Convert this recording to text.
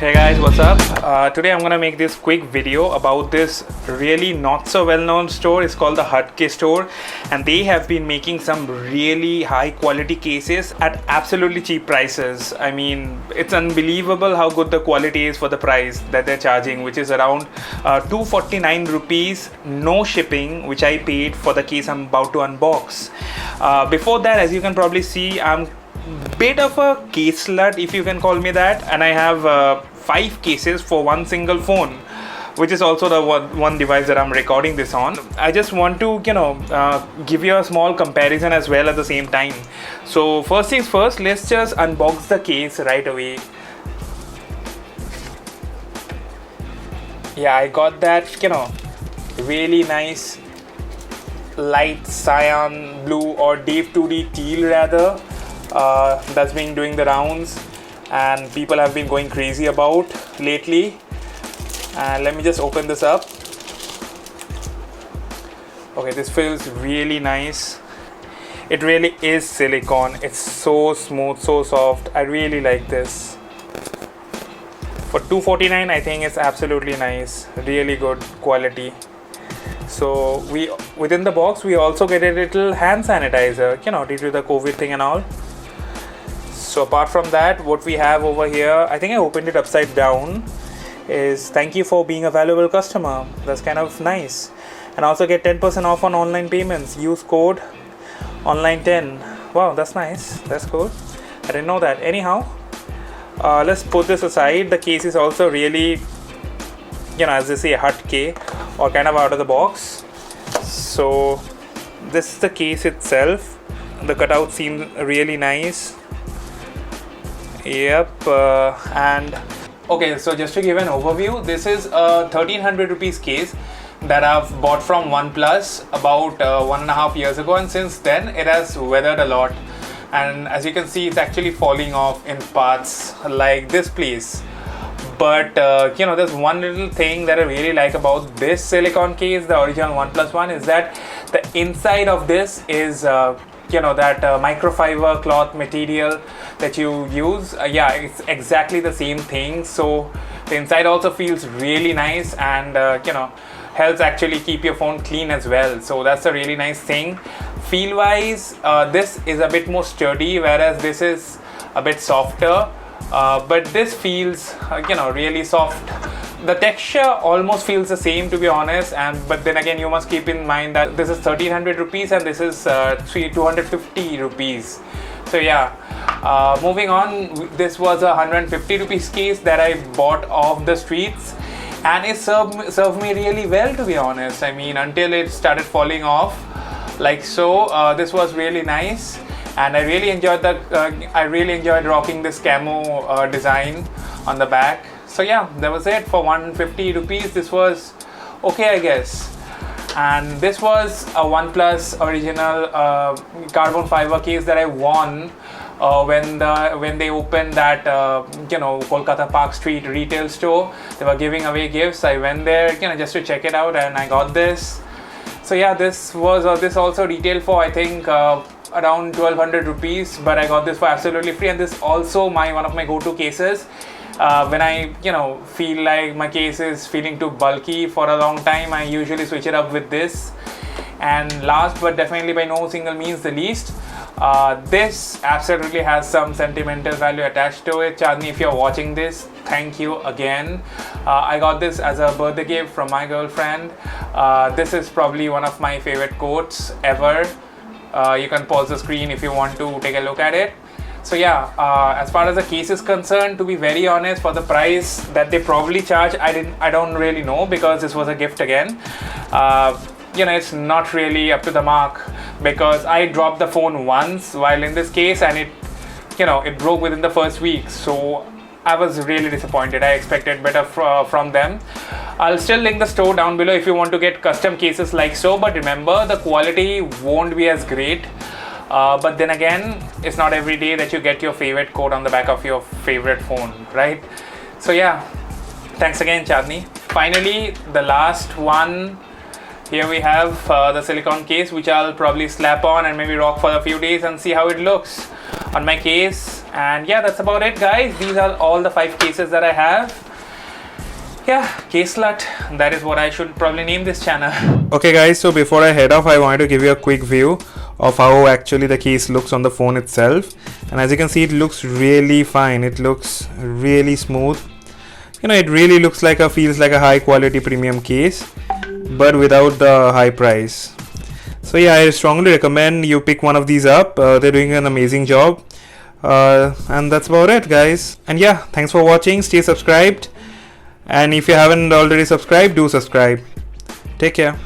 Hey guys, what's up? Today I'm gonna make this quick video about this really not so well-known store. It's called the Hatke store, and they have been making some really high quality cases at absolutely cheap prices. I mean, it's unbelievable how good the quality is for the price that they're charging, which is around 249 rupees, no shipping, which I paid for the case I'm about to unbox. Before that, as you can probably see, I'm bit of a case slut, if you can call me that, and I have 5 cases for one single phone, which is also the one device that I'm recording this on. I just want to give you a small comparison as well at the same time. So first things first, let's just unbox the case right away. Yeah, I got that really nice light cyan blue, or Dave 2D teal rather, that's been doing the rounds and people have been going crazy about lately. And let me just open this up. Okay, this feels really nice. It really is silicone. It's so smooth, so soft. I really like this. For $249, I think it's absolutely nice. Really good quality. So within the box we also get a little hand sanitizer, due to the COVID thing and all. So apart from that, what we have over here, I think I opened it upside down, is thank you for being a valuable customer. That's kind of nice. And also get 10% off on online payments. Use code online10. Wow, that's nice. That's cool. I didn't know that. Anyhow, let's put this aside. The case is also really, as they say, Hatke, or kind of out of the box. So this is the case itself. The cutout seems really nice. Yep. And okay, so just to give an overview, this is a 1300 rupees case that I've bought from OnePlus about 1.5 years ago, and since then it has weathered a lot, and as you can see, it's actually falling off in parts like this place. But there's one little thing that I really like about this silicone case, the original OnePlus one, is that the inside of this is that microfiber cloth material that you use. Yeah, it's exactly the same thing. So the inside also feels really nice, and helps actually keep your phone clean as well. So that's a really nice thing. Feel wise, this is a bit more sturdy, whereas this is a bit softer. But this feels really soft. The texture almost feels the same, to be honest, but then again you must keep in mind that this is 1300 rupees and this is 250 rupees. So yeah, moving on, this was a 150 rupees case that I bought off the streets, and it served me really well, to be honest. I mean, until it started falling off like so. This was really nice, and I really enjoyed rocking this camo design on the back. So yeah, that was it. For 150 rupees, this was okay, I guess. And this was a OnePlus original carbon fiber case that I won when they opened that Kolkata Park Street retail store. They were giving away gifts. I went there just to check it out, and I got this. So yeah, this also retailed for, I think, around 1200 rupees, but I got this for absolutely free. And this is also one of my go-to cases. When I feel like my case is feeling too bulky for a long time, I usually switch it up with this. And last but definitely by no single means the least, this absolutely has some sentimental value attached to it. Chandni, if you're watching this, thank you again. I got this as a birthday gift from my girlfriend. This is probably one of my favorite quotes ever. You can pause the screen if you want to take a look at it. So yeah, as far as the case is concerned, to be very honest, for the price that they probably charge, I don't really know, because this was a gift again. It's not really up to the mark, because I dropped the phone once while in this case, and it broke within the first week. So I was really disappointed. I expected better from them. I'll still link the store down below if you want to get custom cases like so, but remember, the quality won't be as great. But then again, it's not every day that you get your favorite code on the back of your favorite phone, right? So yeah, thanks again, Chandni. Finally, the last one. Here we have the silicone case, which I'll probably slap on and maybe rock for a few days and see how it looks. on my case. And yeah, that's about it, guys. These are all the 5 cases that I have. Yeah, case slut. That is what I should probably name this channel. Okay guys, so before I head off, I wanted to give you a quick view of how actually the case looks on the phone itself. And as you can see, it looks really fine. It looks really smooth. You know, it really looks like feels like a high quality premium case, but without the high price. So yeah, I strongly recommend you pick one of these up. They're doing an amazing job. And that's about it, guys. And yeah, thanks for watching. Stay subscribed. And if you haven't already subscribed, do subscribe. Take care.